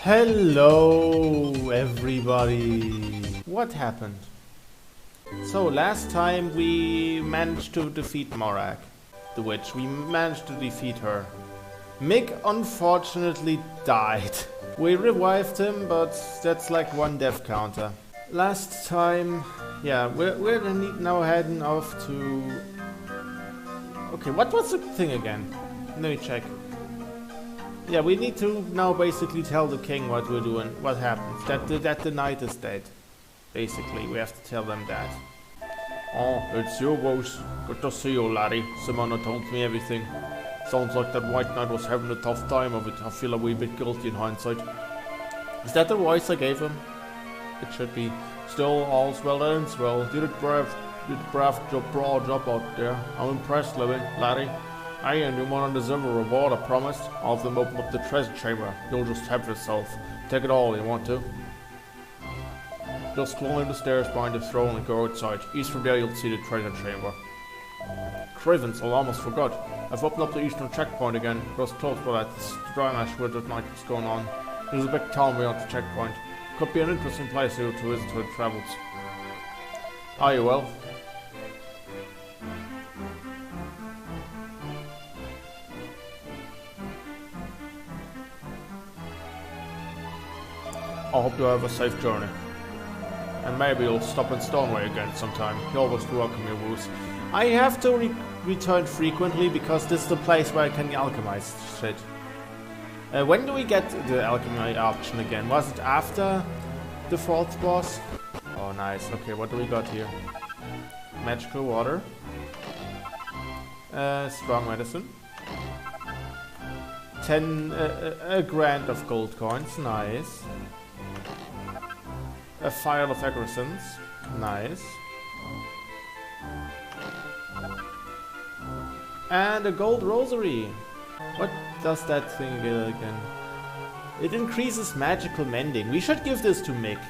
Hello, everybody. What happened? So last time we managed to defeat Morak, the witch. We managed to defeat her. Mick unfortunately died. We revived him, but that's like one death counter. Last time, yeah, we're now heading off to... Okay, what was the thing again? Let me check. Yeah, we need to now basically tell the king what we're doing, what happens. That the knight is dead. Basically, we have to tell them that. Oh, it's your voice. Good to see you, laddie. Someone told me everything. Sounds like that white knight was having a tough time of it. I feel a wee bit guilty in hindsight. Is that the voice I gave him? It should be. Still, all's well that ends well. You did brave job out there. I'm impressed, laddie. Aye, and you want to deserve a reward, I promised. I'll have them open up the treasure chamber. You'll just have yourself. Take it all you want to. Just climb the stairs behind the throne and go outside. East from there you'll see the treasure chamber. Cravens, I almost forgot. I've opened up the eastern checkpoint again. Just close by that. It's the dry ash where the night is going on. There's a big town beyond the checkpoint. Could be an interesting place here to visit who travels. Are you well? I hope you have a safe journey. And maybe you'll stop in Stoneway again sometime. You're always welcome, your woos. I have to return frequently because this is the place where I can alchemize shit. When do we get the alchemy option again? Was it after the fourth boss? Oh, nice. Okay, what do we got here? Magical water. Strong medicine. 10 a grand of gold coins. Nice. A file of aggressants. Nice. And a gold rosary. What does that thing get again? It increases magical mending. We should give this to Mick.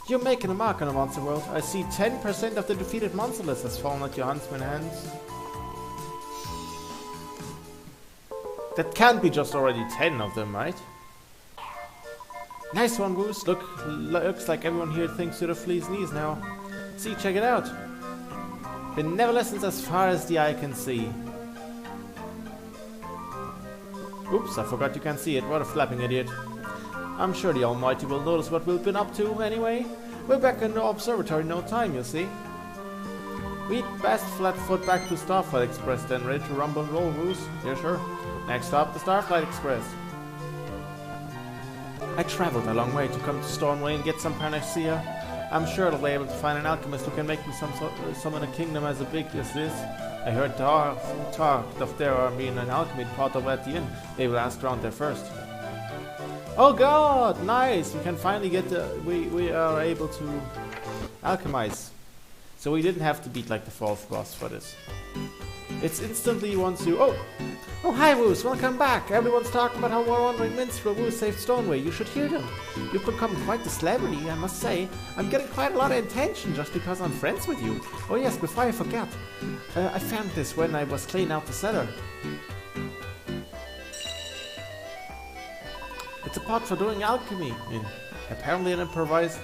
You're making a mark on the monster world. I see 10% of the defeated monster list has fallen at your huntsman hands. That can't be just already 10 of them, right? Nice one, Goose. Looks like everyone here thinks you're the flea's knees now. See, check it out. It never lessens as far as the eye can see. Oops, I forgot you can't see it. What a flapping idiot. I'm sure the Almighty will notice what we've been up to anyway. We're back in the observatory in no time, you'll see. We'd best flat-foot back to Starflight Express then, ready to rumble and roll, Goose. Yeah, sure. Next stop, the Starflight Express. I traveled a long way to come to Stormway and get some panacea. I'm sure I'll be able to find an alchemist who can make me some in a kingdom as big as this. I heard talk of there being an alchemy pot over at the inn. They will ask around there first. Oh god, nice! We can finally get we are able to alchemize. So we didn't have to beat like the fourth boss for this. It's instantly once you... Oh, hi Woos, welcome back! Everyone's talking about how one wandering minstrel Woos saved Stoneway. You should hear them. You've become quite the celebrity, I must say. I'm getting quite a lot of attention just because I'm friends with you. Oh yes, before I forget, I found this when I was cleaning out the cellar. It's a pot for doing alchemy in. Apparently an improvised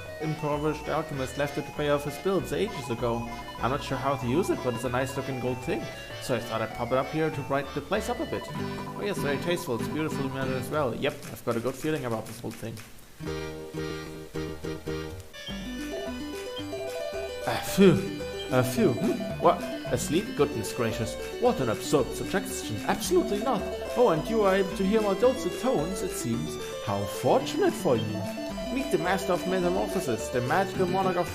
alchemist left it to pay off his bills ages ago. I'm not sure how to use it, but it's a nice looking gold thing. So I thought I'd pop it up here to brighten the place up a bit. Oh yes, very tasteful. It's beautifully made as well. Yep, I've got a good feeling about this whole thing. Phew. What? Asleep? Goodness gracious. What an absurd suggestion. Absolutely not. Oh, and you are able to hear my dulcet tones, it seems. How fortunate for you. Meet the master of metamorphosis, the magical monarch of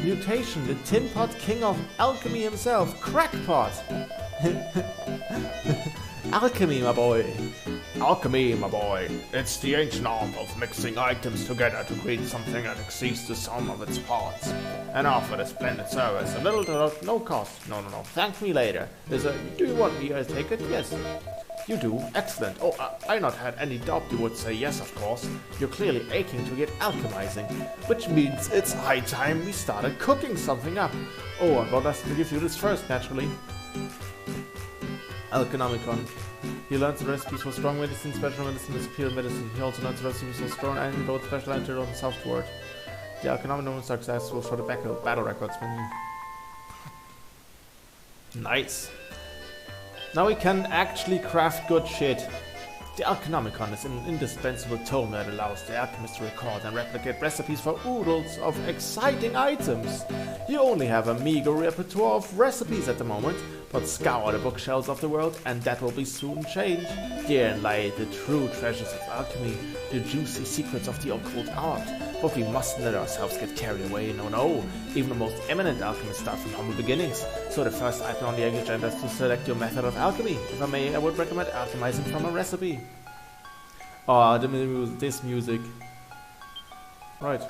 mutation, the tin pot king of alchemy himself, Crackpot! Alchemy, my boy! Alchemy, my boy. It's the ancient art of mixing items together to create something that exceeds the sum of its parts. And offer a splendid service, a little to no cost. No. Thank me later. Do you want me to take it? Yes. You do? Excellent. Oh, I not had any doubt you would say yes, of course. You're clearly aching to get alchemizing, which means it's high time we started cooking something up. Oh, I got us to give you this first, naturally. Alconomicon. He learns the recipes for strong medicine, special medicine, and superior medicine. He also learns the recipes for strong antidote, special antidote, and soft word. The alchemy was successful for the battle records menu. Nice. Now we can actually craft good shit. The Alchemicon is an indispensable tool that allows the alchemist to record and replicate recipes for oodles of exciting items. You only have a meager repertoire of recipes at the moment, but scour the bookshelves of the world and that will be soon changed. Therein lie the true treasures of alchemy, the juicy secrets of the occult art. But we mustn't let ourselves get carried away, no. Even the most eminent alchemists start from humble beginnings. So the first item on the agenda is to select your method of alchemy. If I may, I would recommend alchemizing from a recipe. Oh, this music. Right.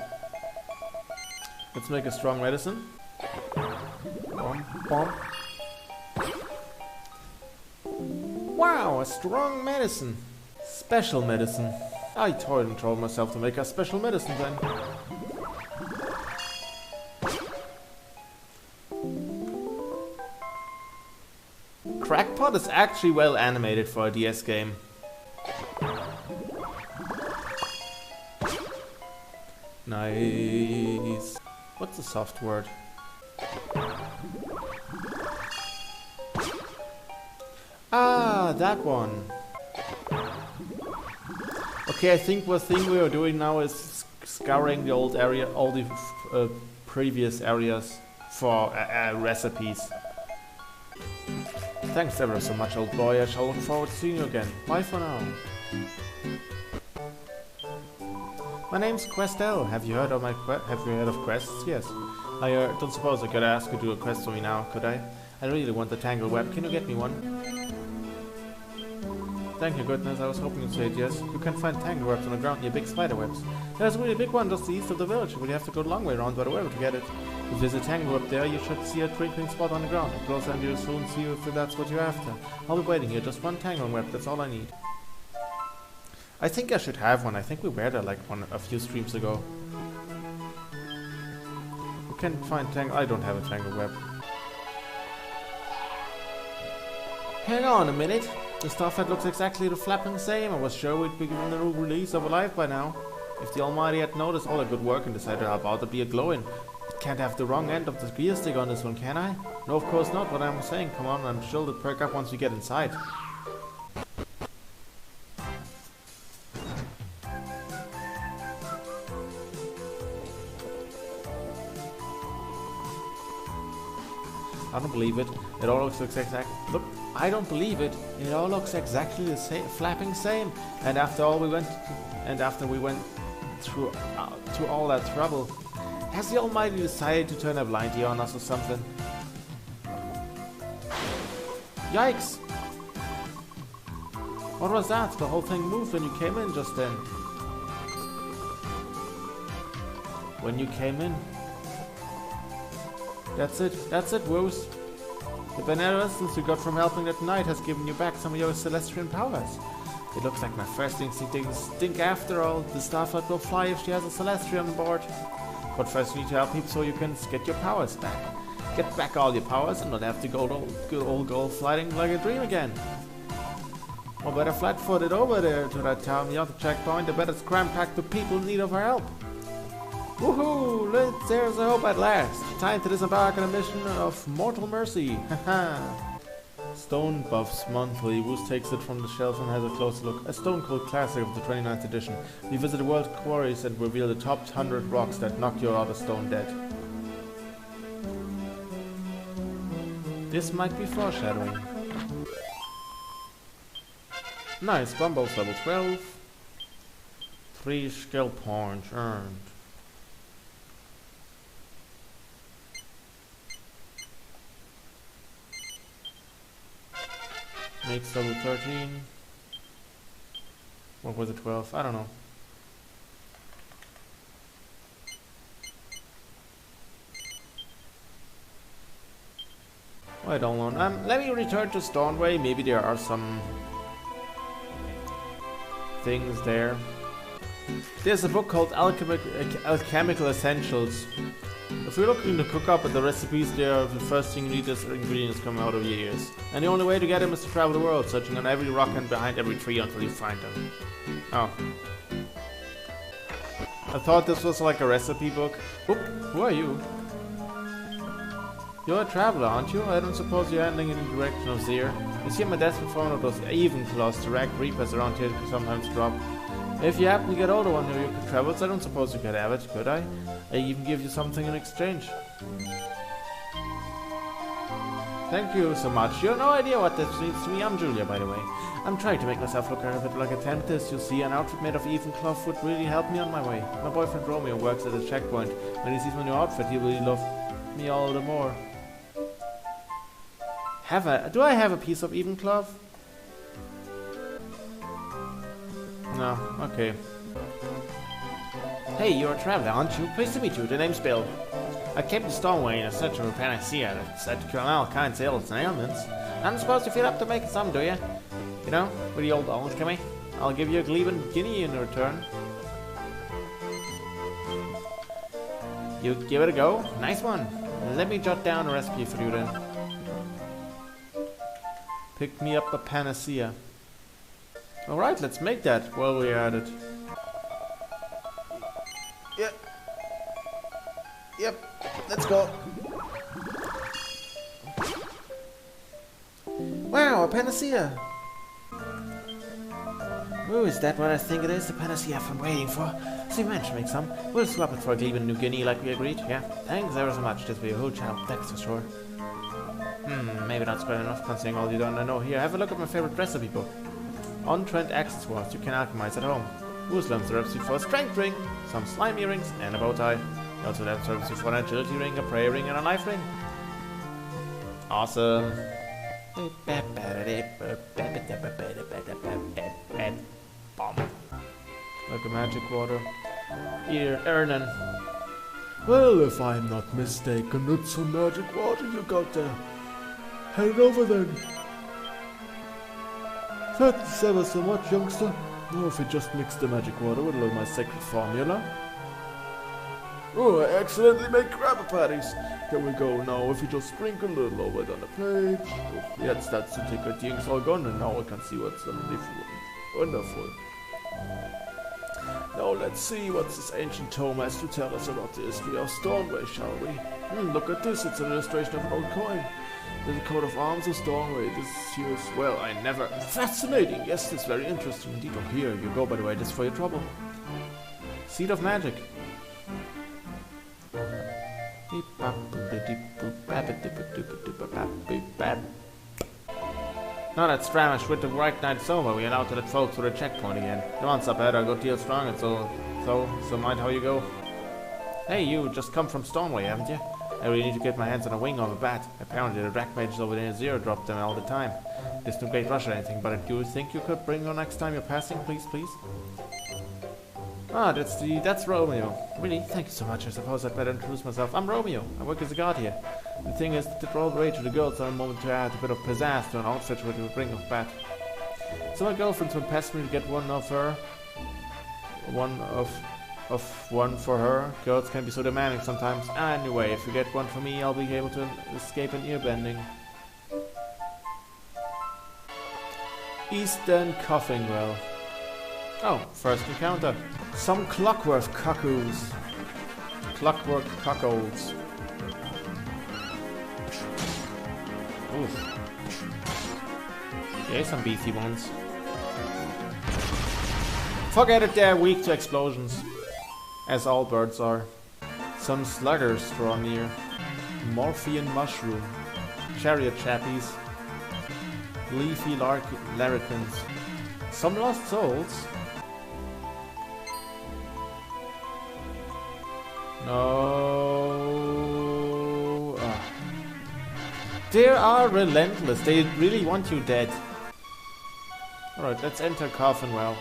Let's make a strong medicine. Bomb. Wow, a strong medicine. Special medicine. I told myself to make a special medicine then. Crackpot is actually well animated for a DS game. Nice. What's the soft word? Ah, that one. Okay, I think the thing we are doing now is scouring the old area, all the previous areas for recipes. Thanks ever so much, old boy. I shall look forward to seeing you again. Bye for now. My name's Questel. Have you heard of quests? Yes. I don't suppose I could ask you to do a quest for me now, could I? I really want the tangle web. Can you get me one? Thank you, goodness. I was hoping you'd say it, yes. You can find tangle webs on the ground near big spider webs. There's a really big one just east of the village, but you have to go a long way around by the river to get it. If there's a tangle web there, you should see a twinkling spot on the ground. A closer and you'll soon see if that's what you're after. I'll be waiting here. Just one tangle web. That's all I need. I think I should have one. I think we were there like a few streams ago. We can find tangle. I don't have a tangle web. Hang on a minute. The stuff that looks exactly the flapping same. I was sure we'd be given the new release of Alive by now. If the Almighty had noticed all the good work and decided to help out, it'd be a glowing. It can't have the wrong end of the gear stick on this one, can I? No, of course not. What I'm saying, come on, I'm sure it'll perk up once we get inside. I don't believe it. It all looks exact. Look, I don't believe it. It all looks exactly the same, flapping same. And after we went through all that trouble, has the Almighty decided to turn a blind eye on us or something? Yikes! What was that? The whole thing moved when you came in just then. When you came in. That's it, Rose. The benevolence you got from helping that knight has given you back some of your celestial powers. It looks like my first instinct didn't stink after all. The Starflight will fly if she has a celestial on board. But first you need to help people so you can get your powers back. Get back all your powers and not have to go flying like a dream again. Or better flat-footed over there to that town, the other checkpoint. I bet it's cram-packed with people in need of our help. Woohoo! There's a hope at last. Time to disembark on a mission of mortal mercy. Haha. Stone Buffs Monthly. Woos takes it from the shelf and has a closer look. A Stone Cold classic of the 29th edition. We visit the world quarries and reveal the top 100 rocks that knock your other stone dead. This might be foreshadowing. Nice. Bumbo's level 12. 3 skill points earned. Makes level 13. What was it, 12? I don't know. I don't know. Let me return to Stornway. Maybe there are some things there. There's a book called Alchemical Essentials. If you're looking to cook up, the recipes there, the first thing you need is ingredients coming out of your ears. And the only way to get them is to travel the world, searching on every rock and behind every tree until you find them. Oh. I thought this was like a recipe book. Oop, who are you? You're a traveler, aren't you? I don't suppose you're heading in the direction of Zir. You see, I'm a desperate for one of those even claws the rag reapers around here sometimes drop. If you happen to get older one of you could travel, I don't suppose you could have it, could I? I even give you something in exchange. Thank you so much. You have no idea what this means to me. I'm Julia, by the way. I'm trying to make myself look a bit like a temptress. You see, an outfit made of even cloth would really help me on my way. My boyfriend Romeo works at a checkpoint. When he sees my new outfit, he will love me all the more. Do I have a piece of even cloth? No, okay. Hey, you're a traveler, aren't you? Pleased to meet you. The name's Bill. I came to Stormway in a search of a panacea that's said to cure all kinds of ills and ailments. I don't suppose you feel up to making some, do you? You know, with the old alchemy. I'll give you a gleaming guinea in return. You give it a go? Nice one. Let me jot down a recipe for you then. Pick me up a panacea. Alright, let's make that while we're at it. Yep, let's go. Wow, a panacea! Oh, is that what I think it is? The panacea I've been waiting for. So you managed to make some. We'll swap it for a gleaming new guinea like we agreed. Yeah, thanks ever so much. This will be a huge help, that's for sure. Maybe not quite enough considering all you don't know. Here, have a look at my favorite recipe book. On-trend accessoires you can alchemize at home. Muslims recipe for a strength ring, some slime earrings, and a bow tie. You also have recipe for an agility ring, a prayer ring, and a life ring. Awesome. Like a magic water. Here, Ernan. Well, if I'm not mistaken, it's some magic water you got there. Head over then. Thanks ever so much, youngster. Oh, if we just mix the magic water with a little of my secret formula. Oh, I accidentally made Krabby Patties. Here we go. Now, if you just sprinkle a little over it on the plate. Oh, yeah, that's the ticket. The ink's all gone, and now I can see what's underneath. Wonderful. Now, let's see what this ancient tome has to tell us about the history of Stormway, shall we? Look at this. It's an illustration of an old coin. There's a coat of arms of Stormway. This here is, well, I never... Fascinating! Yes, it's very interesting indeed. Oh, here you go, by the way, this is for your trouble. Seed of Magic. Now that Stramish with the right night's over, we allowed to let folks with a checkpoint again. The months up ahead are a good deal stronger, so mind how you go. Hey, you just come from Stormway, haven't you? I really need to get my hands on a wing of a bat. Apparently the black mages over there in Zero drop them all the time. There's no great rush or anything, but do you think you could bring one next time you're passing, please? Ah, that's Romeo. Really? Thank you so much. I suppose I'd better introduce myself. I'm Romeo. I work as a guard here. The thing is, to throw away to the girls are a moment to add a bit of pizzazz to an outfit with a ring of bat. So my girlfriend's been pestering me to get one for her. Girls can be so demanding sometimes. Anyway, if you get one for me, I'll be able to escape an ear bending. Eastern Coffinwell. Oh, first encounter. Some clockwork cuckoos. Clockwork cuckolds. Oof. Yeah, some beefy ones. Forget it, they're weak to explosions. As all birds are. Some sluggers draw near. Morphean mushroom. Chariot chappies. Leafy larrikins. Some lost souls. No. They are relentless. They really want you dead. Alright, let's enter Coffinwell.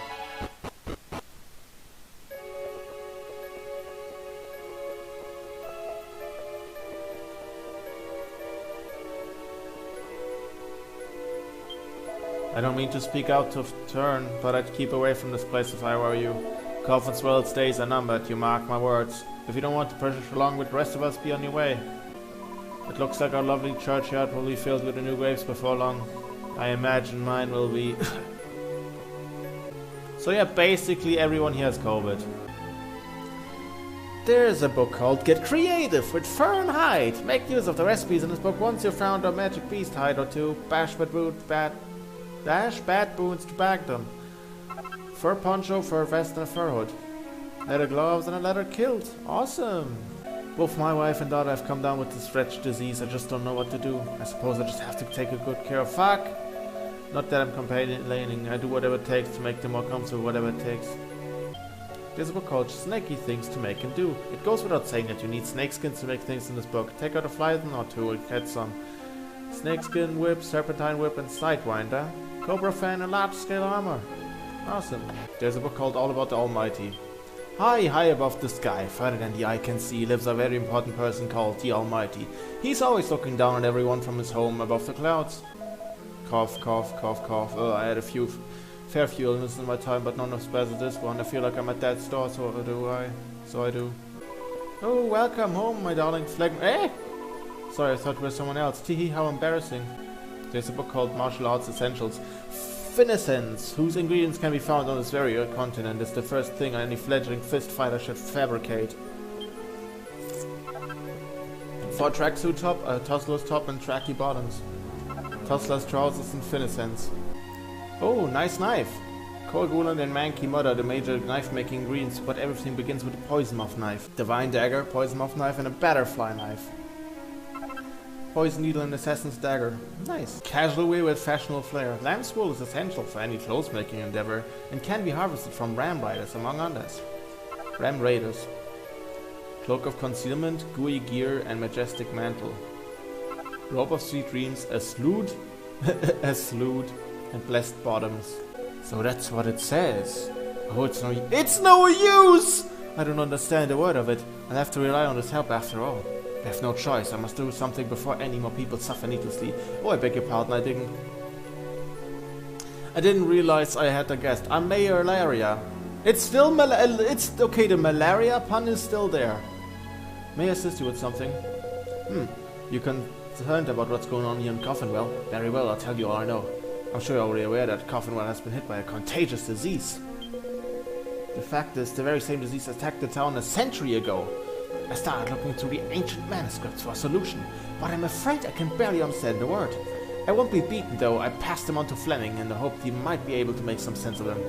I don't mean to speak out of turn, but I'd keep away from this place if I were you. Coffinwell's days are numbered, you mark my words. If you don't want to push along with the rest of us, be on your way. It looks like our lovely churchyard will be filled with the new graves before long. I imagine mine will be... So yeah, basically everyone here has COVID. There's a book called Get Creative with Fur and Hide. Make use of the recipes in this book once you've found a magic beast hide or two. Dash bad boons to bag them. Fur poncho, fur vest and a fur hood. Leather gloves and a leather kilt. Awesome! Both my wife and daughter have come down with this wretched disease. I just don't know what to do. I suppose I just have to take a good care of fuck. Not that I'm complaining. I do whatever it takes to make them more comfortable, whatever it takes. There's a book called Snaky Things to Make and Do. It goes without saying that you need snakeskins to make things in this book. Take out a fly or two and get some. Snakeskin whip, serpentine whip and sidewinder. Cobra fan and large scale armor. Awesome. There's a book called All About the Almighty. High above the sky, further than the eye can see, lives a very important person called the Almighty. He's always looking down on everyone from his home above the clouds. Cough, cough, cough, cough. I had a fair few illnesses in my time, but none as bad as this one. I feel like I'm at death's door, so I do. Oh, welcome home, my darling flag. Eh? Sorry, I thought we were someone else. Teehee, how embarrassing. There's a book called Martial Arts Essentials. Finessence, whose ingredients can be found on this very continent, is the first thing any fledgling fist fighter should fabricate. 4 tracksuit top, a tossless top and tracky bottoms. Tossless trousers and finessence. Oh, nice knife! Korguland and Manky Mother, the major knife-making ingredients, but everything begins with a poison moth knife. Divine dagger, poison moth knife and a butterfly knife. Poison needle and assassin's dagger. Nice. Casual wear with fashionable flair. Lamb's wool is essential for any clothes-making endeavor and can be harvested from ram riders, among others. Ram raiders. Cloak of concealment, gooey gear and majestic mantle. Robe of sweet dreams, a slood, and blessed bottoms. So that's what it says. Oh, it's no use! I don't understand a word of it. I'll have to rely on his help after all. I have no choice. I must do something before any more people suffer needlessly. Oh, I beg your pardon. I didn't realize I had a guest. I'm Mayor Malaria. It's still it's okay. The malaria pun is still there. May I assist you with something? You concerned about what's going on here in Coffinwell? Very well. I'll tell you all I know. I'm sure you're already aware that Coffinwell has been hit by a contagious disease. The fact is, the very same disease attacked the town a century ago. I started looking through the ancient manuscripts for a solution, but I'm afraid I can barely understand the word. I won't be beaten though. I passed them on to Fleming in the hope he might be able to make some sense of them.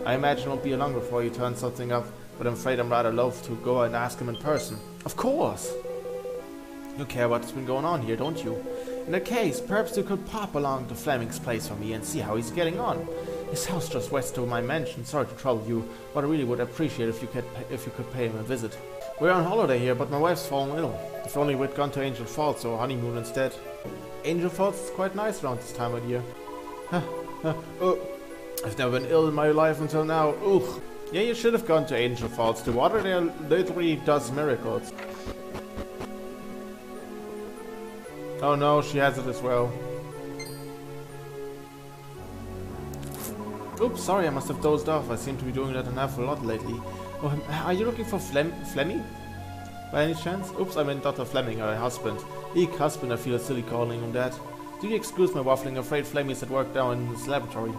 I imagine it won't be long before you turn something up, but I'm afraid I'm rather loath to go and ask him in person. Of course! You care what's been going on here, don't you? In that case, perhaps you could pop along to Fleming's place for me and see how he's getting on. His house just west of my mansion. Sorry to trouble you, but I really would appreciate if you could pay him a visit. We're on holiday here, but my wife's fallen ill. If only we'd gone to Angel Falls or honeymoon instead. Angel Falls is quite nice around this time of year. I've never been ill in my life until now. Ugh. Yeah, you should have gone to Angel Falls. The water there literally does miracles. Oh no, she has it as well. Oops, sorry, I must have dozed off. I seem to be doing that an awful lot lately. Oh, are you looking for Flemmy? By any chance? Oops, I meant Dr. Fleming, her husband. Eek, husband, I feel silly calling him that. Do you excuse my waffling? I'm afraid Flemy's at work down in his laboratory.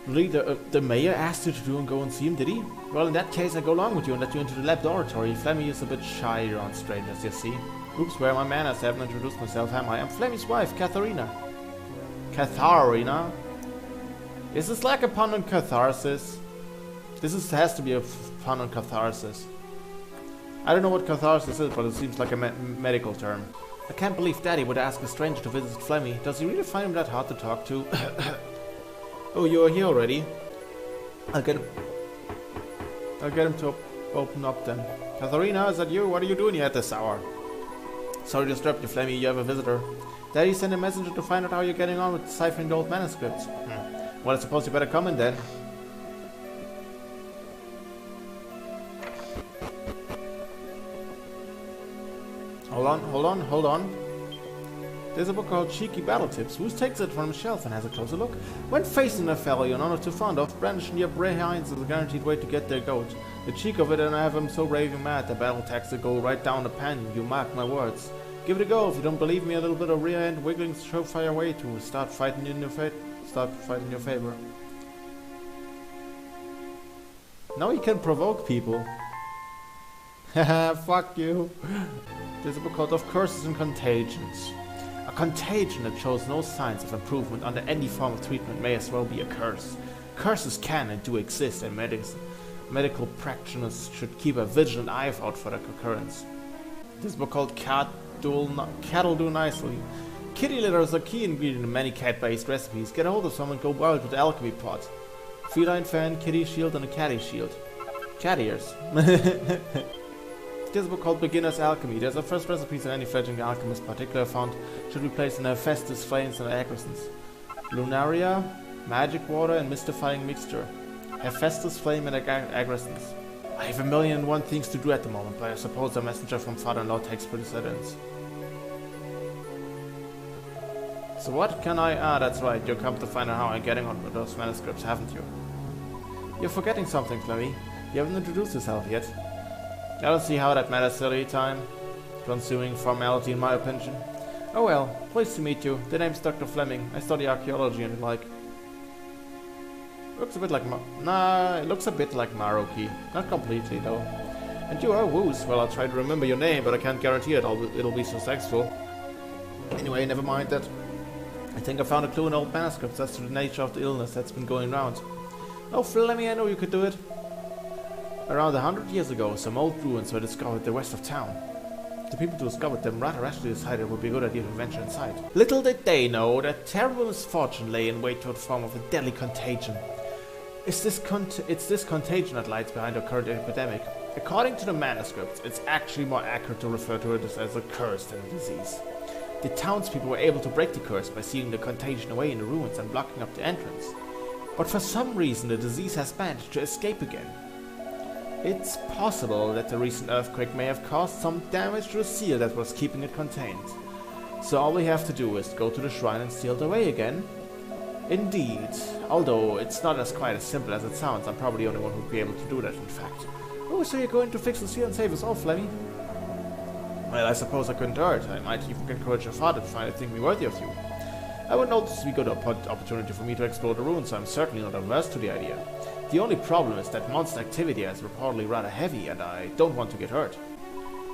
Really? The mayor asked you to go and see him, did he? Well, in that case, I go along with you and let you into the laboratory. Flemmy is a bit shy around strangers, you see. Oops, where are my manners? I haven't introduced myself, am I? I'm Flemy's wife, Katharina. Katharina? Is this like a pun on catharsis? Has to be a pun on catharsis. I don't know what catharsis is, but it seems like a medical term. I can't believe Daddy would ask a stranger to visit Flemmy. Does he really find him that hard to talk to? Oh, you're here already? I'll get him to open up then. Katharina, is that you? What are you doing here at this hour? Sorry to disturb you, Flemmy. You have a visitor. Daddy sent a messenger to find out how you're getting on with deciphering the old manuscripts. Well, I suppose you better come in then. Hold on. There's a book called Cheeky Battle Tips. Who takes it from the shelf and has a closer look? When facing a fellow you're none too fond of, brandishing your behinds is a guaranteed way to get their goat. The cheek of it and I have him so raving mad, the battle tax will go right down the pan, you mark my words. Give it a go. If you don't believe me, a little bit of rear end wiggling show fire way to start fighting in your favor. Now you can provoke people. Haha, fuck you. There's a book called Of Curses and Contagions. A contagion that shows no signs of improvement under any form of treatment may as well be a curse. Curses can and do exist, and medical practitioners should keep a vigilant eye out for their occurrence. There's a book called Cat'll Do Nicely. Kitty litter is a key ingredient in many cat-based recipes. Get a hold of some and go wild with the alchemy pot. Feline fan, kitty shield, and a catty shield. Cat ears. There's a book called Beginner's Alchemy. There's a first recipes in any fledgling alchemist particular found should be placed in Hephaestus flames and agrescence. Lunaria, magic water, and mystifying mixture. Hephaestus flame and agrescence. I have 1,000,001 things to do at the moment, but I suppose a messenger from father-in-law takes precedence. So what can I... that's right, you come to find out how I'm getting on with those manuscripts, haven't you? You're forgetting something, Flemmy. You haven't introduced yourself yet. I don't see how that matters, silly time. Consuming formality in my opinion. Oh well, pleased to meet you. The name's Dr. Fleming. I study archaeology and the like. Looks a bit like it looks a bit like Maroki. Not completely though. And you are Woos. Well, I'll try to remember your name, but I can't guarantee it'll be successful. Anyway, never mind that. I think I found a clue in old manuscripts as to the nature of the illness that's been going round. Oh, Flemmy, I know you could do it. Around 100 years ago, some old ruins were discovered at the west of town. The people who discovered them rather rashly decided it would be a good idea to venture inside. Little did they know that terrible misfortune lay in wait to the form of a deadly contagion. It's this contagion that lies behind our current epidemic. According to the manuscripts, it's actually more accurate to refer to it as a curse than a disease. The townspeople were able to break the curse by sealing the contagion away in the ruins and blocking up the entrance. But for some reason the disease has managed to escape again. It's possible that the recent earthquake may have caused some damage to the seal that was keeping it contained. So all we have to do is go to the shrine and seal it away again. Indeed, although it's not quite as simple as it sounds. I'm probably the only one who'd be able to do that, in fact. Oh, so you're going to fix the seal and save us all, Flemmy? Well, I suppose I couldn't hurt. I might even encourage your father to find a thing worthy of you. I would notice this would be a good opportunity for me to explore the ruins, so I'm certainly not averse to the idea. The only problem is that monster activity is reportedly rather heavy, and I don't want to get hurt.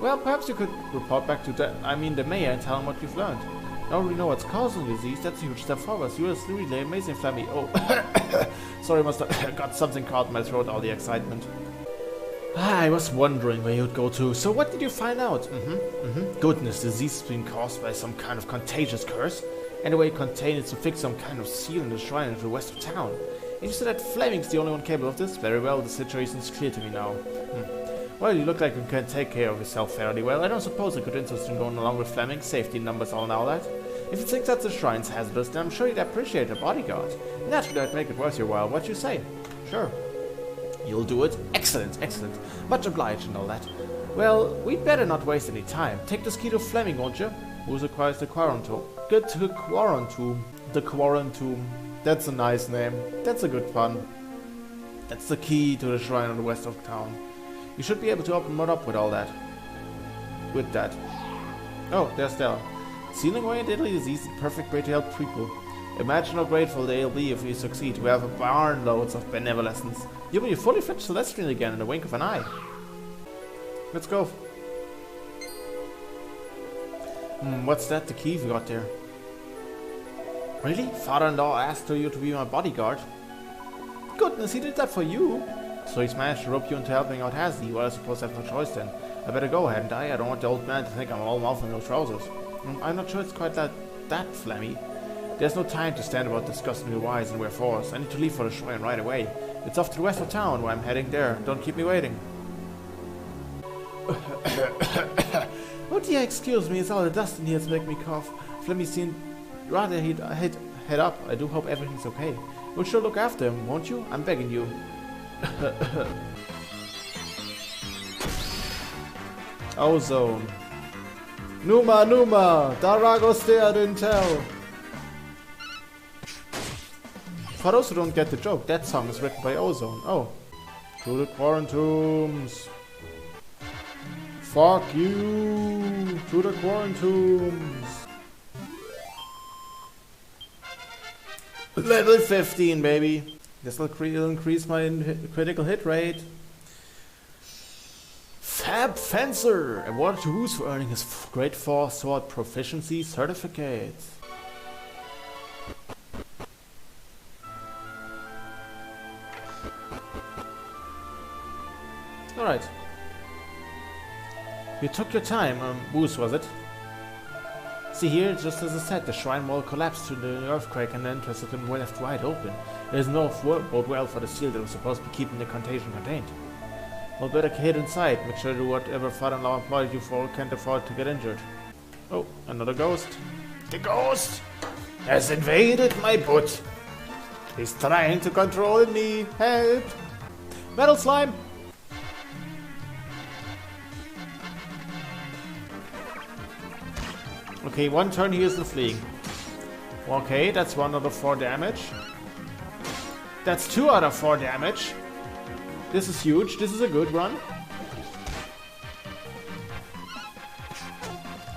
Well, perhaps you could report back to the mayor and tell him what you've learned. I already know what's causing the disease. That's a huge step forward. You are really amazing, Flemmy. Oh, sorry, must have got something caught in my throat, all the excitement. I was wondering where you'd go to. So what did you find out? Goodness, the disease has been caused by some kind of contagious curse. Anyway, it contained to fix some kind of seal in the shrine in the west of town. And you said that Fleming's the only one capable of this? Very well, the situation's clear to me now. Well, you look like you can take care of yourself fairly well. I don't suppose I could interest in going along with Fleming, safety numbers all and all that. If you think that the shrine's hazardous, then I'm sure you'd appreciate a bodyguard. Naturally, I'd make it worth your while. What you say? Sure. You'll do it? Excellent, excellent. Much obliged and all that. Well, we'd better not waste any time. Take this key to Fleming, won't you? Who requires the quarantine? Good to quarantine. The quarantine. That's a nice name. That's a good pun. That's the key to the shrine on the west of town. You should be able to open one up with all that. With that. Oh, there's Stella. Sealing away a deadly disease is the perfect way to help people. Imagine how grateful they'll be if we succeed. We have a barn loads of benevolence. You'll be a fully fledged Celestial again in a wink of an eye. Let's go. What's that? The key we got there. Really? Father-in-law asked you to be my bodyguard? Goodness, he did that for you. So he's managed to rope you into helping out, has he? Well, I suppose I have no choice then. I better go, hadn't I? I don't want the old man to think I'm all mouth and no trousers. I'm not sure it's quite that Flemmy. There's no time to stand about discussing your whys and wherefores. I need to leave for the shrine right away. It's off to the west of town where I'm heading there. Don't keep me waiting. Oh dear, excuse me, it's all the dust in here to make me cough. Flemmy seemed rather head up. I do hope everything's okay. You'll sure look after him, won't you? I'm begging you. Ozone. Numa, Numa! Daragos there, didn't tell! For those who don't get the joke, that song is written by Ozone. Oh. To the quarantombs! Fuck you! To the quarantombs! Level 15, baby! This will increase my critical hit rate. Fab Fencer! Awarded to who's for earning his Great Four Sword Proficiency Certificate. Alright. You took your time, Woos, was it? See here, just as I said, the shrine wall collapsed to the earthquake and the entrance had been left wide open. There is no bode well for the seal that was supposed to be keeping the contagion contained. Well, better head inside. Make sure to do whatever father-in-law employed you for can't afford to get injured. Oh, another ghost. The ghost has invaded my butt. He's trying to control me. Help! Metal slime! Okay, one turn heals the fleeing. Okay, that's 1 out of 4 damage. That's 2 out of 4 damage. This is huge. This is a good run.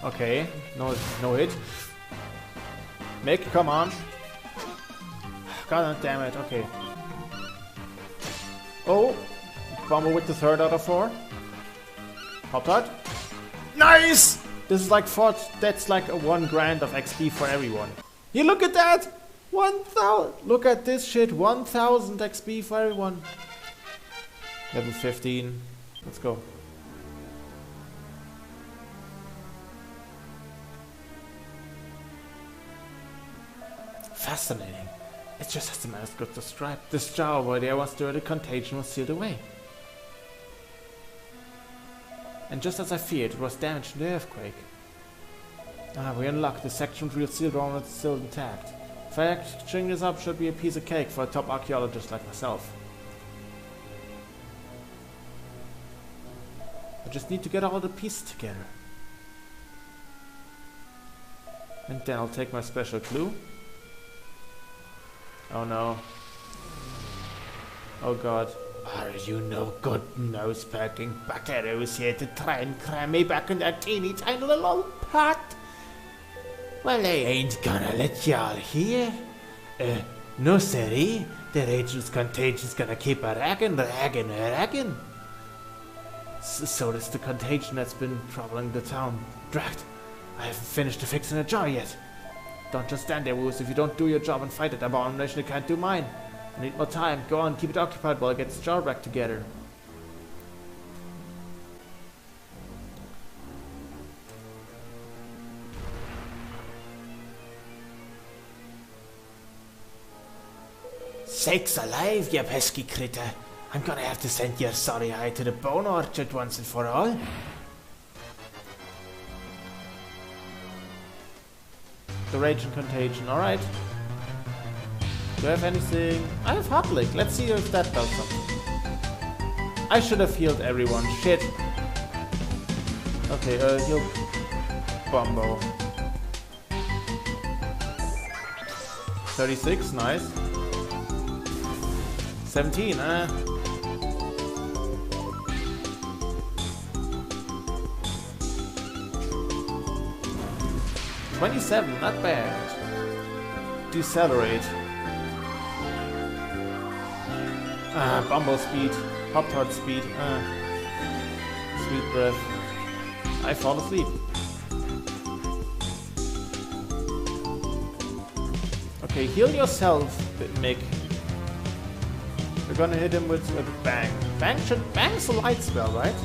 Okay, no hit. Mick, come on. God damn it, okay. Oh, Bumbo with the 3rd out of 4. Poptart. Nice! This is like that's like a 1 grand of XP for everyone. You look at that! 1,000! Look at this shit, 1,000 XP for everyone. Level 15. Let's go. Fascinating. It's just as the mascot described. This jar over there was where the contagion was sealed away. And just as I feared, it was damaged in the earthquake. Ah, we're in luck. The section real sealed around is still intact. Factoring this up should be a piece of cake for a top archaeologist like myself. I just need to get all the pieces together. And then I'll take my special clue. Oh no. Oh god. Are you no good nose-packing buckaroos here to try and cram me back in that teeny tiny little old pot? Well, they ain't gonna let y'all here. No siree. The Rachel's contagion's gonna keep a-ragging. So that's the contagion that's been troubling the town. Drat. I haven't finished fixing the jar yet. Don't just stand there, Woos. If you don't do your job and fight it, abomination, I can't do mine. I need more time. Go on, keep it occupied while I get this jar back together. Sakes alive, you pesky critter. I'm gonna have to send your sorry eye to the bone orchard once and for all. The rage and contagion, alright. Do I have anything? I have hot lick. Let's see if that does something. I should have healed everyone. Shit. Okay, heal Bumbo. 36, nice. 17, 27, not bad. Decelerate. Bumbo speed. Poptart speed. Sweet breath. I fall asleep. Okay, heal yourself, Mick. We're gonna hit him with a bang. Bang's a light spell, right?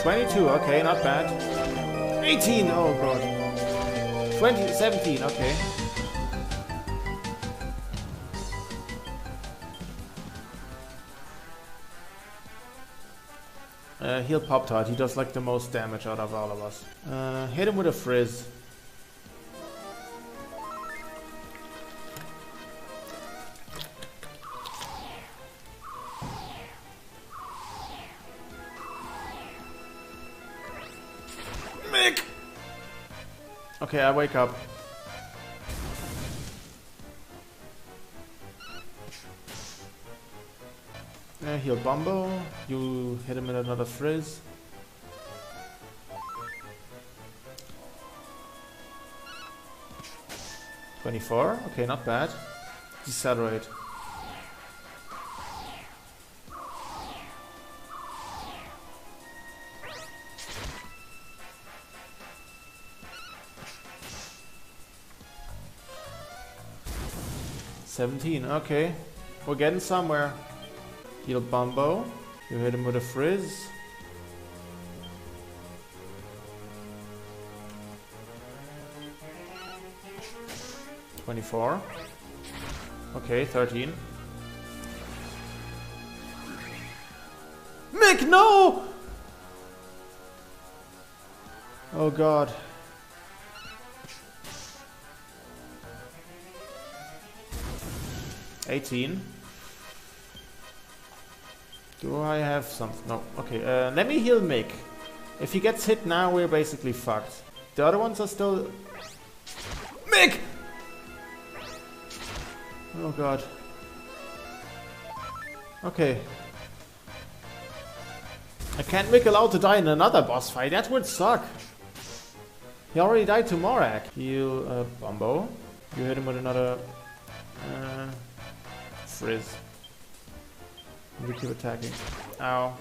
$22, okay, not bad. 18, oh god. 20, 17, okay. Heal Poptart, he does like the most damage out of all of us. Hit him with a frizz. Okay, I wake up. Heal Bumbo. You hit him with another frizz. $24. Okay, not bad. Decelerate. $17. Okay, we're getting somewhere. Heal Bumbo. You hit him with a frizz. $24. Okay, 13. Mick, no! Oh god. $18. Do I have something? No. Okay, let me heal Mick. If he gets hit now, we're basically fucked. The other ones are still... Mick! Oh god. Okay. I can't make allowed to die in another boss fight. That would suck. He already died to Morak. Heal Bumbo. You hit him with another frizz. You keep attacking. Ow.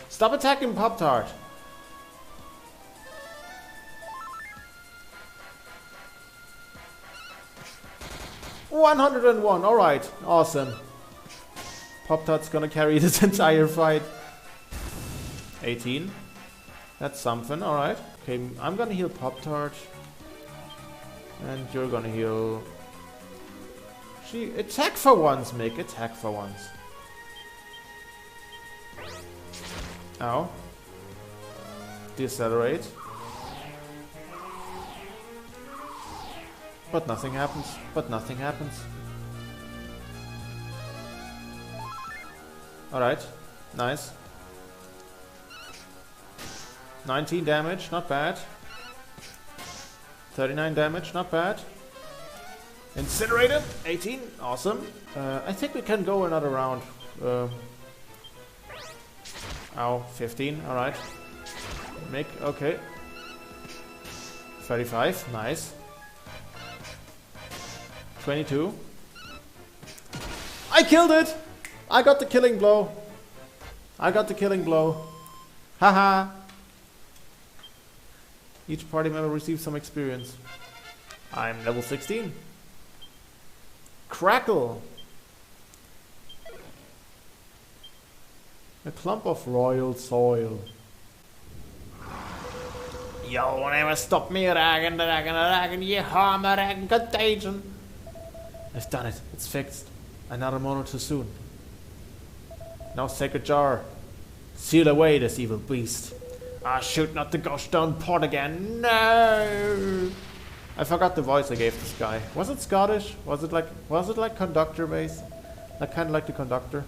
Stop attacking Poptart. $101. Alright. Awesome. Poptart's gonna carry this entire fight. 18. That's something. Alright. Okay, I'm gonna heal Poptart. And you're gonna heal... Attack for once, Mick. Attack for once. Ow. Decelerate. But nothing happens. But nothing happens. Alright. Nice. 19 damage. Not bad. 39 damage. Not bad. Incinerate him. 18. Awesome. I think we can go another round. Ow. 15. Alright. Mick. Okay. 35. Nice. 22. I killed it! I got the killing blow. I got the killing blow. Haha. Each party member receives some experience. I'm level 16. Crackle. A clump of royal soil. You'll never stop me, dragon, you harm contagion. I've done it. It's fixed. Another mono too soon. Now sacred jar. Seal away this evil beast. Ah, shoot, not the gosh darn pot again. No! I forgot the voice I gave this guy. Was it Scottish? Was it like conductor based? Like kind of like the conductor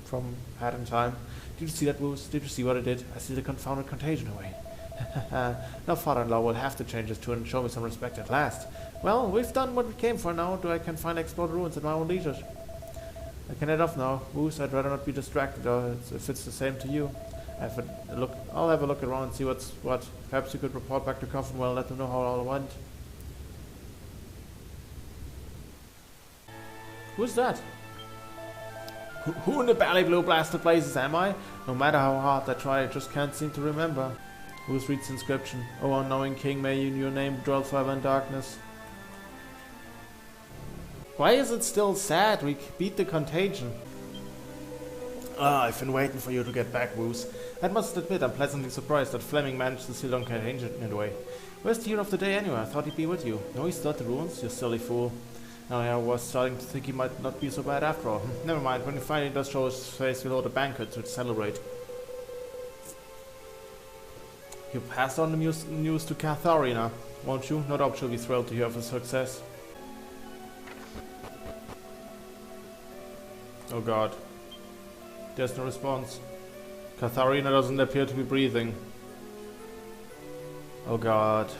from Hat in Time. Did you see that, Woos? Did you see what I did? I see the confounded contagion away. Now father-in-law will have to change his tune and show me some respect at last. Well, we've done what we came for now. I can finally explore the ruins at my own leisure. I can head off now. Woos, I'd rather not be distracted, if it's the same to you. I'll have a look around and see what's what. Perhaps you could report back to Coffinwell and let them know how it all went. Who's that? Who in the belly blue blasted places am I? No matter how hard I try, I just can't seem to remember. Who's reads the inscription? Oh, unknowing king, may your name dwell forever in darkness. Why is it still sad? We beat the contagion. Ah, I've been waiting for you to get back, Woos. I must admit, I'm pleasantly surprised that Fleming managed to seal on contagion in a way. Where's the hero of the day anyway? I thought he'd be with you. No, he's still at the ruins? You silly fool. Now I was starting to think he might not be so bad after all. Never mind, when he finally does show his face, we'll hold a banquet to celebrate. You pass on the news to Katharina, won't you? No doubt she'll be thrilled to hear of his success. Oh god. There's no response. Katharina doesn't appear to be breathing. Oh god.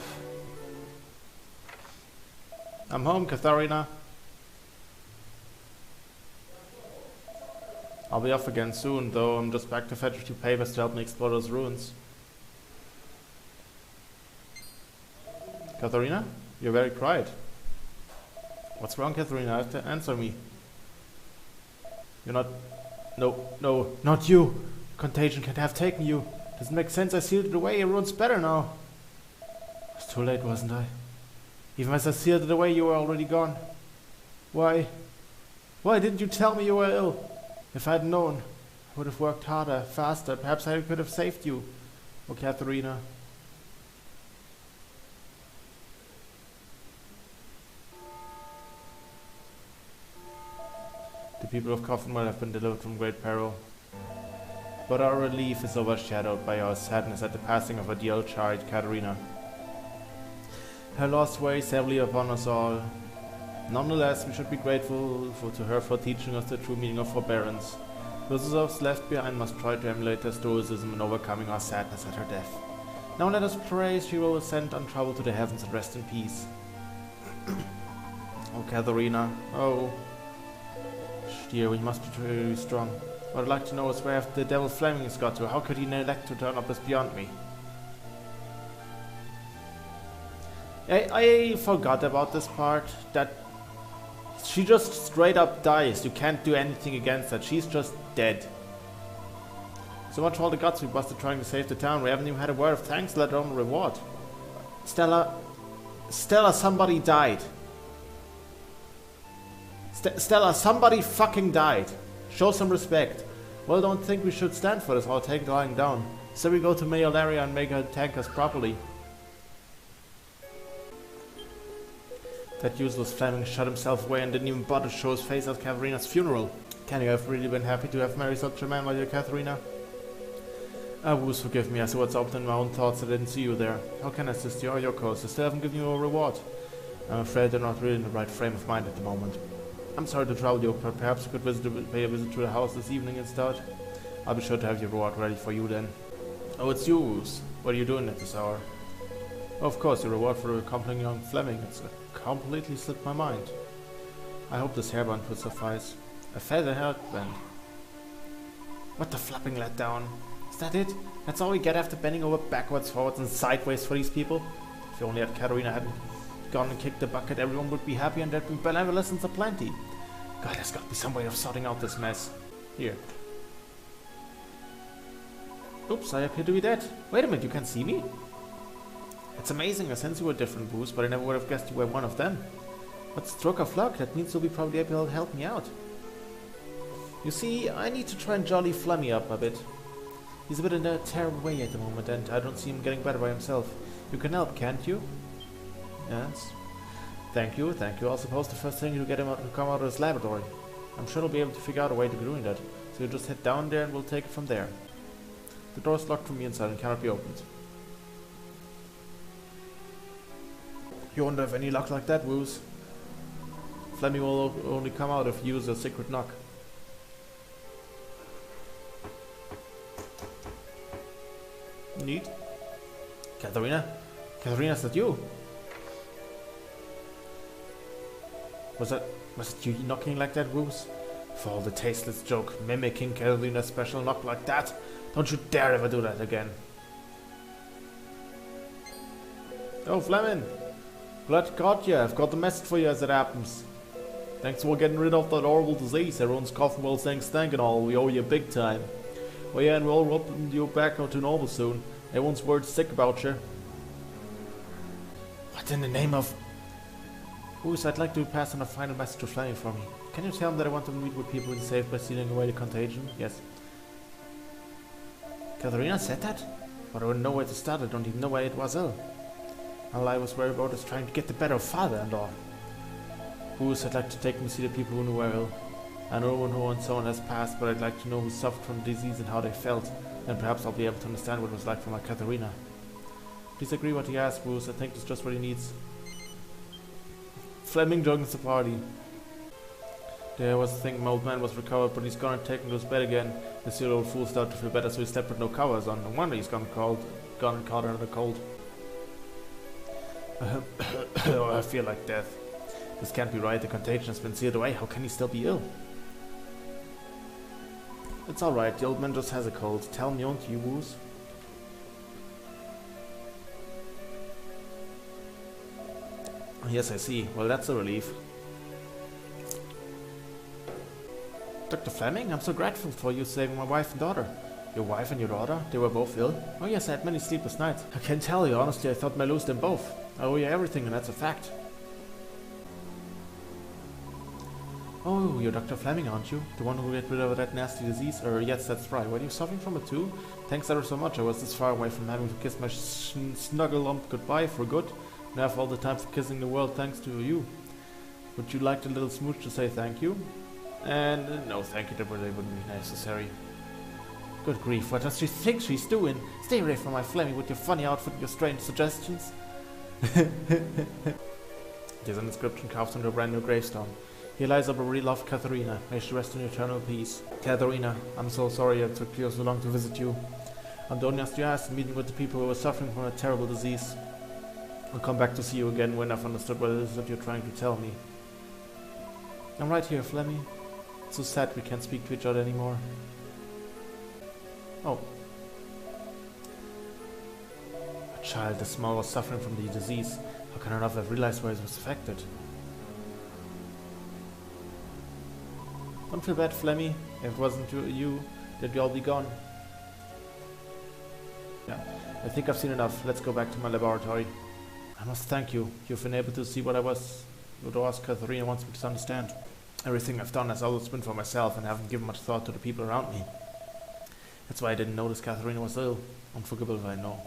I'm home, Katharina. I'll be off again soon, though I'm just back to fetch a few papers to help me explore those ruins. Katharina? You're very quiet. What's wrong, Katharina? Have to answer me. You're not... No, not you! Contagion can't have taken you. Doesn't make sense, I sealed it away, everyone's better now. It's too late, wasn't I? Even as I sealed it away, you were already gone. Why? Why didn't you tell me you were ill? If I'd known, I would have worked harder, faster. Perhaps I could have saved you. Oh, Katharina. The people of Coffinwell have been delivered from great peril. But our relief is overshadowed by our sadness at the passing of our dear child, Katharina. Her loss weighs heavily upon us all. Nonetheless, we should be grateful to her for teaching us the true meaning of forbearance. Those of us left behind must try to emulate her stoicism in overcoming our sadness at her death. Now let us pray she will ascend untroubled to the heavens and rest in peace. Oh, Katharina. Oh. Dear, we must be very strong. What I'd like to know is where the devil Fleming has got to. How could he neglect to turn up is beyond me. I forgot about this part, that she just straight up dies. You can't do anything against that. She's just dead. So much for all the guts we busted trying to save the town. We haven't even had a word of thanks, let alone a reward. Stella, somebody died. Stella, somebody fucking died. Show some respect. Well, don't think we should stand for this or take lying down. So we go to Mayor Larry and make her thank us properly. That useless Fleming shut himself away and didn't even bother to show his face at Katharina's funeral. Can you have really been happy to have married such a man, my dear Katharina? Woos, forgive me, I saw what's up in my own thoughts. I didn't see you there. How can I assist you or your cause? I still haven't given you a reward. I'm afraid they're not really in the right frame of mind at the moment. I'm sorry to trouble you, but perhaps you could pay a visit to the house this evening instead. I'll be sure to have your reward ready for you then. Oh, it's you, Woos. What are you doing at this hour? Oh, of course, your reward for accompanying young Fleming. It's completely slipped my mind. I hope this hairband will suffice. A feather hairband. What the flapping let down? Is that it? That's all we get after bending over backwards, forwards and sideways for these people? If only Katharina hadn't gone and kicked the bucket, everyone would be happy and there'd be benevolence aplenty. God, there's got to be some way of sorting out this mess. Here. Oops, I appear to be dead. Wait a minute, you can see me? It's amazing, I sense you were different, Bruce, but I never would have guessed you were one of them. What stroke of luck, that means you'll be probably able to help me out. You see, I need to try and jolly Flemmy up a bit. He's a bit in a terrible way at the moment, and I don't see him getting better by himself. You can help, can't you? Yes. Thank you. I suppose the first thing is to get him out to come out of his laboratory. I'm sure he'll be able to figure out a way to doing that. So you just head down there and we'll take it from there. The door's locked from the inside and cannot be opened. You won't have any luck like that, Woos. Flemmy will only come out if you use a secret knock. Neat. Katharina? Katharina, is that you? Was it you knocking like that, Woos? For all the tasteless joke, mimicking Katharina's special knock like that. Don't you dare ever do that again. Oh, Fleming! Glad got you. I've got the message for you as it happens. Thanks for getting rid of that horrible disease. Everyone's Coffinwell saying stank and all. We owe you big time. Well, yeah, and we'll open you back to normal soon. Everyone's worried sick about you. What in the name of... Woos, I'd like to pass on a final message to Fleming for me. Can you tell him that I want to meet with people he's saved by stealing away the contagion? Yes. Katharina said that? But I wouldn't know where to start. I don't even know why it was ill. All I was worried about is trying to get the better of father-in-law. Woos, I'd like to take me to see the people who knew were ill. I know when someone has passed, but I'd like to know who suffered from the disease and how they felt. Then perhaps I'll be able to understand what it was like for my Katharina. Please agree what he asked, Woos. I think it's just what he needs. Fleming joins the party. There was the thing, my old man was recovered, but he's gone and taken to his bed again. The silly old fool started to feel better, so he slept with no covers on. No wonder he's gone and caught under the cold. Oh, I feel like death. This can't be right. The contagion has been sealed away. How can he still be ill? It's alright. The old man just has a cold. Tell me, won't you, woos? Yes, I see. Well, that's a relief. Dr. Fleming, I'm so grateful for you saving my wife and daughter. Your wife and your daughter? They were both ill? Oh yes, I had many sleepless nights. I can't tell you, honestly, I thought I lose them both. I owe you everything, and that's a fact. Oh, you're Dr. Fleming, aren't you? The one who got rid of that nasty disease? Yes, that's right. Were you suffering from it too? Thanks ever so much. I was this far away from having to kiss my snuggle lump goodbye for good. And I have all the time for kissing the world thanks to you. Would you like a little smooch to say thank you? And no, thank you, that really wouldn't be necessary. Good grief, what does she think she's doing? Stay away from my Fleming with your funny outfit and your strange suggestions. There's an inscription carved on a brand new gravestone. Here lies our beloved Katharina. May she rest in eternal peace. Katharina, I'm so sorry it took you so long to visit you. I'm the only enthusiast meeting with the people who were suffering from a terrible disease. I'll come back to see you again when I've understood what it is that you're trying to tell me. I'm right here, Fleming. It's so sad we can't speak to each other anymore. Oh. A child this small was suffering from the disease. How can I not have realized where it was affected? Don't feel bad, Flemmy. If it wasn't you, they'd all be gone. Yeah, I think I've seen enough. Let's go back to my laboratory. I must thank you. You've been able to see what Katharina wants me to understand. Everything I've done has always been for myself and haven't given much thought to the people around me. That's why I didn't notice Katharina was ill. Unforgivable, I know.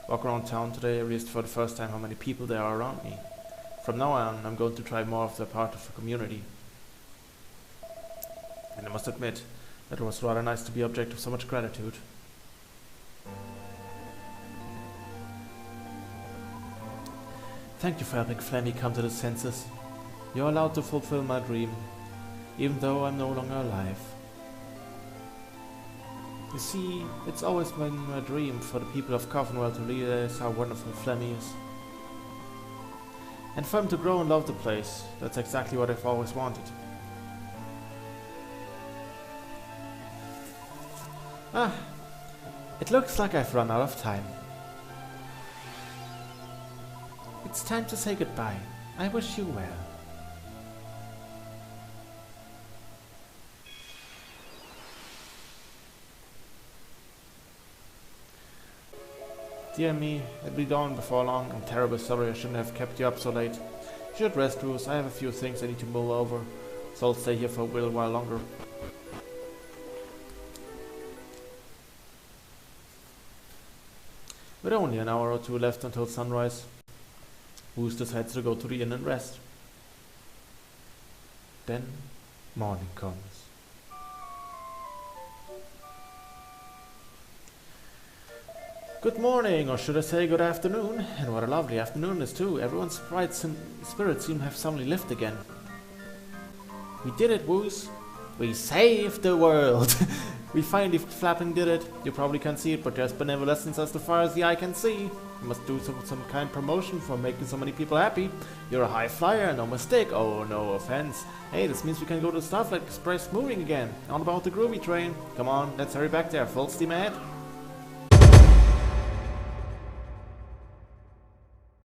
Walk around town today, I realized for the first time how many people there are around me. From now on, I'm going to try more of the part of the community. And I must admit that it was rather nice to be object of so much gratitude. Thank you for helping Flemmy come to his senses. You're allowed to fulfill my dream, even though I'm no longer alive. You see, it's always been my dream for the people of Coffinwell to realize how wonderful Flemmy is. And for him to grow and love the place. That's exactly what I've always wanted. It looks like I've run out of time. It's time to say goodbye. I wish you well. Dear me, it'll be dawn before long. I'm terribly sorry I shouldn't have kept you up so late. You should rest, Bruce. I have a few things I need to mull over, so I'll stay here for a little while longer. With only an hour or two left until sunrise, Bruce decides to go to the inn and rest. Then morning comes. Good morning, or should I say good afternoon? And what a lovely afternoon it is too. Everyone's bright spirits seem to have suddenly lifted again. We did it, Woos. We saved the world. We finally flapping did it. You probably can't see it, but there's benevolence as far as the eye can see. You must do some kind of promotion for making so many people happy. You're a high flyer, no mistake. Oh, no offense. Hey, this means we can go to Starflight Express moving again. On about the groovy train. Come on, let's hurry back there. Full steam ahead.